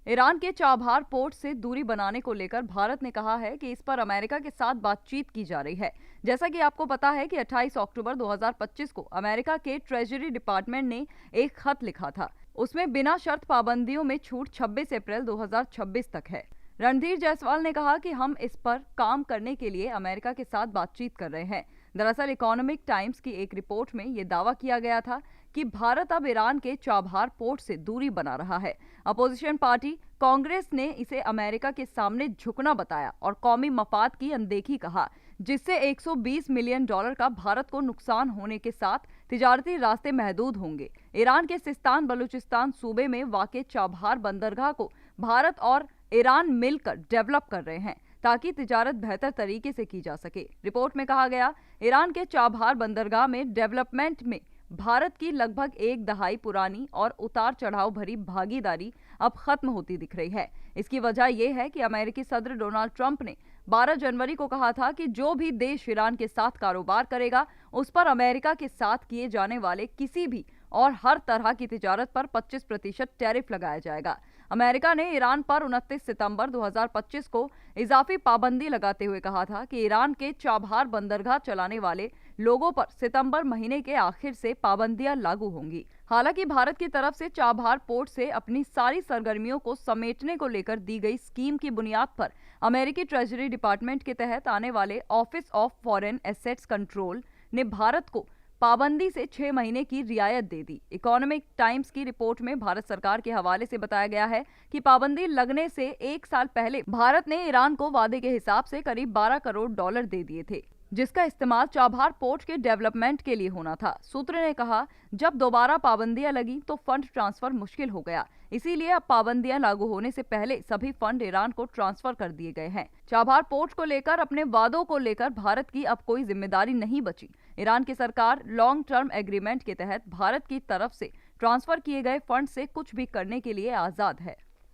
Iran के Chabahar port से दूरी बनाने को लेकर भारत ने कहा है कि इस पर अमेरिका के साथ बातचीत की जा रही है। जैसा कि आपको पता है कि 28 अक्टूबर 2025 को अमेरिका के ट्रेजरी डिपार्टमेंट ने एक खत लिखा था। उसमें बिना शर्त पाबंदियों में छूट 26 अप्रैल 2026 तक है। रणधीर जायसवाल ने कहा कि हम इस पर काम करने के लिए अमेरिका के साथ बातचीत कर रहे हैं। दरअसल इकोनॉमिक टाइम्स की एक रिपोर्ट में यह दावा किया गया था कि भारत अब ईरान के चाबहार पोर्ट से दूरी बना रहा है। अपोजिशन पार्टी कांग्रेस ने इसे अमेरिका के सामने झुकना बताया और कौमी मफाद की अनदेखी कहा, जिससे 120 मिलियन डॉलर का भारत को नुकसान होने के साथ तिजारती रास्ते महदूद होंगे। ईरान के सिस्तान बलूचिस्तान सूबे में वाक़े चाबहार बंदरगाह को भारत और ईरान मिलकर डेवलप कर रहे हैं ताकि तिजारत बेहतर तरीके से की जा सके। रिपोर्ट में कहा गया, ईरान के चाबहार बंदरगाह में डेवलपमेंट में भारत की लगभग एक दहाई पुरानी और उतार चढ़ाव भरी भागीदारी अब खत्म होती दिख रही है। इसकी वजह यह है कि अमेरिकी सदर डोनाल्ड ट्रंप ने 12 जनवरी को कहा था कि जो भी देश ईरान के साथ कारोबार करेगा उस पर अमेरिका के साथ किए जाने वाले किसी भी और हर तरह की तिजारत पर 25% टैरिफ लगाया जाएगा। अमेरिका ने ईरान पर 29 सितंबर 2025 को इजाफी पाबंदी लगाते हुए कहा था कि ईरान के चाबहार बंदरगाह चलाने वाले लोगों पर सितंबर महीने के आखिर से पाबंदियां लागू होंगी। हालांकि भारत की तरफ से चाबहार पोर्ट से अपनी सारी सरगर्मियों को समेटने को लेकर दी गई स्कीम की बुनियाद पर अमेरिकी ट्रेजरी डिपार्टमेंट के तहत आने वाले office of foreign assets control ने भारत को पाबंदी से 6 महीने की रियायत दे दी। इकोनॉमिक टाइम्स की रिपोर्ट में भारत सरकार के हवाले से बताया गया है कि पाबंदी लगने से 1 साल पहले भारत ने ईरान को वादे के हिसाब से करीब 12 करोड़ डॉलर दे दिए थे, जिसका इस्तेमाल चाबहार पोर्ट के डेवलपमेंट के लिए होना था। सूत्र ने कहा, जब दोबारा पाबंदियां लगी तो फंड ट्रांसफर मुश्किल हो गया, इसीलिए अब पाबंदियां लागू होने से पहले सभी फंड ईरान को ट्रांसफर कर दिए गए हैं। चाबहार पोर्ट को लेकर अपने वादों को लेकर भारत की अब कोई जिम्मेदारी नहीं बची। ईरान की सरकार लॉन्ग टर्म एग्रीमेंट के तहत भारत की तरफ से ट्रांसफर किए गए फंड से कुछ भी करने के लिए आजाद है।